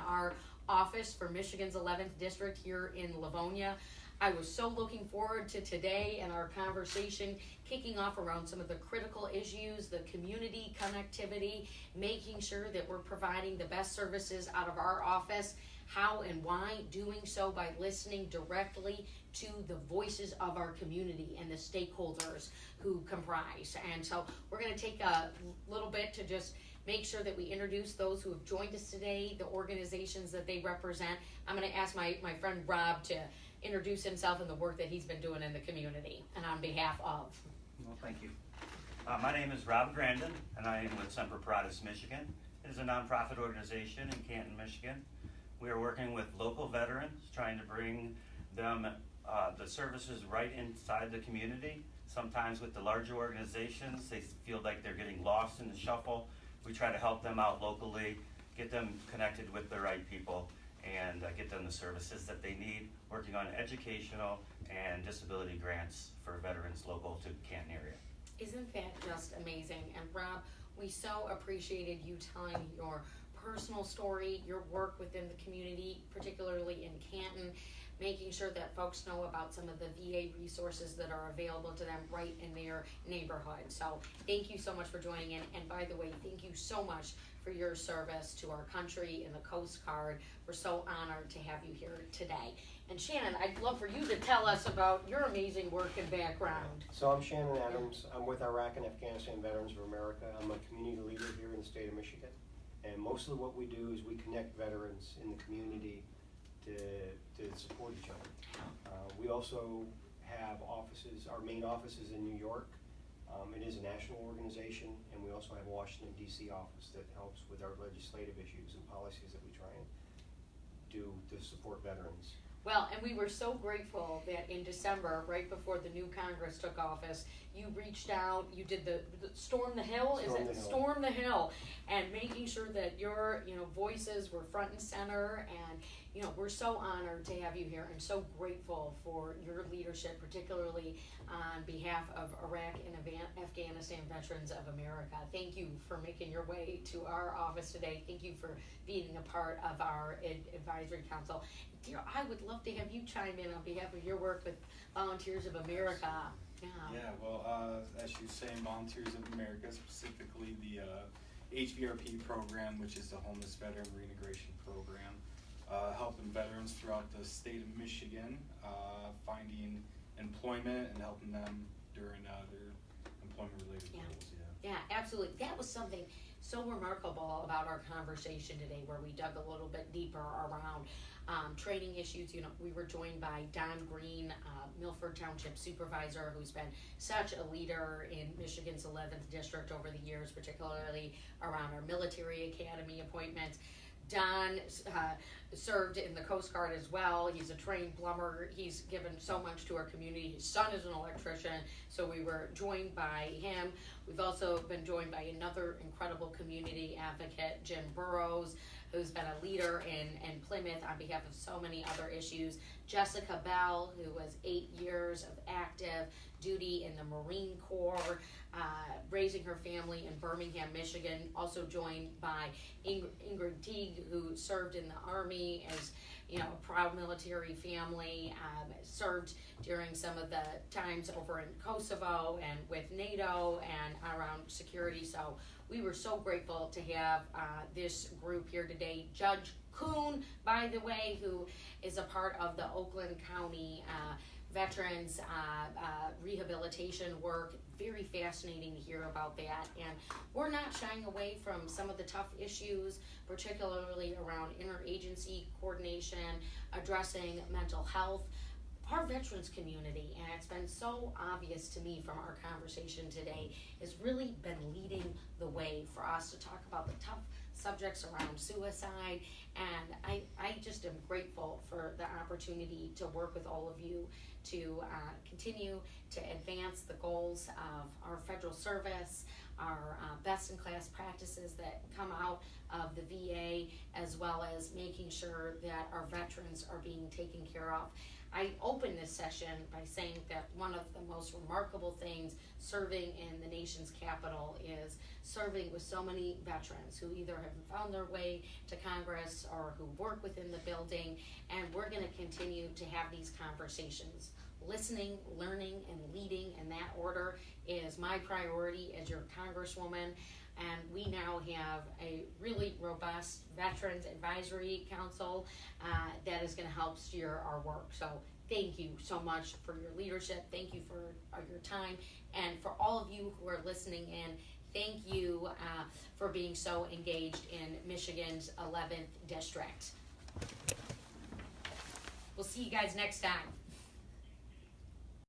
our office for Michigan's 11th District here in Livonia. I was so looking forward to today and our conversation kicking off around some of the critical issues, the community connectivity, making sure that we're providing the best services out of our office. How and why? Doing so by listening directly to the voices of our community and the stakeholders who comprise. And so we're going to take a little bit to just make sure that we introduce those who have joined us today, the organizations that they represent. I'm going to ask my friend Rob to introduce himself and the work that he's been doing in the community and on behalf of. Well, thank you. My name is Rob Grandin, and I am with Semper Paratus Michigan. It is a nonprofit organization in Canton, Michigan. We are working with local veterans, trying to bring them the services right inside the community. Sometimes with the larger organizations, they feel like they're getting lost in the shuffle. We try to help them out locally, get them connected with the right people, and get them the services that they need, working on educational and disability grants for veterans local to Canton area. Isn't that just amazing? And Rob, we so appreciated you telling your personal story, your work within the community, particularly in Canton, making sure that folks know about some of the VA resources that are available to them right in their neighborhood. So thank you so much for joining in. And by the way, thank you so much for your service to our country and the Coast Guard. We're so honored to have you here today. And Shannon, I'd love for you to tell us about your amazing work and background. So I'm Shannon Adams. I'm with Iraq and Afghanistan Veterans of America. I'm a community leader here in the state of Michigan. And mostly what we do is we connect veterans in the community to support each other. We also have offices, our main office is in New York. It is a national organization, and we also have a Washington, D.C. office that helps with our legislative issues and policies that we try and do to support veterans. Well, and we were so grateful that in December, right before the new Congress took office, you reached out, you did the Storm the Hill, Storm the Hill, and making sure that your, voices were front and center, and, we're so honored to have you here and so grateful for your leadership, particularly on behalf of Iraq and Afghanistan Veterans of America. Thank you for making your way to our office today. Thank you for being a part of our advisory council. Dear, I would love to have you chime in on behalf of your work with Volunteers of America. Well, as you say, Volunteers of America, specifically the HVRP program, which is the Homeless Veteran Reintegration Program, helping veterans throughout the state of Michigan, finding employment and helping them during their employment-related goals. Yeah, absolutely. That was something so remarkable about our conversation today, where we dug a little bit deeper around training issues. We were joined by Don Green, Milford Township Supervisor, who's been such a leader in Michigan's 11th District over the years, particularly around our military academy appointments. Don served in the Coast Guard as well. He's a trained plumber. He's given so much to our community. His son is an electrician, so we were joined by him. We've also been joined by another incredible community advocate, Jim Burrows, who's been a leader in Plymouth on behalf of so many other issues. Jessica Bell, who was 8 years of active duty in the Marine Corps, raising her family in Birmingham, Michigan. Also joined by Ingrid Teague, who served in the Army as a proud military family, served during some of the times over in Kosovo and with NATO and around security. So we were so grateful to have this group here today. Judge Kuhn, by the way, who is a part of the Oakland County veterans rehabilitation work. Very fascinating to hear about that. And we're not shying away from some of the tough issues, particularly around interagency coordination, addressing mental health. Our veterans community, and it's been so obvious to me from our conversation today, has really been leading the way for us to talk about the tough subjects around suicide. And I just am grateful for the opportunity to work with all of you to continue to advance the goals of our federal service, our best-in-class practices that come out of the VA, as well as making sure that our veterans are being taken care of. I opened this session by saying that one of the most remarkable things serving in the nation's capital is serving with so many veterans who either have found their way to Congress or who work within the building, and we're going to continue to have these conversations. Listening, learning, and leading in that order is my priority as your Congresswoman. And we now have a really robust Veterans Advisory Council that is going to help steer our work. So thank you so much for your leadership. Thank you for your time. And for all of you who are listening in, thank you for being so engaged in Michigan's 11th District. We'll see you guys next time.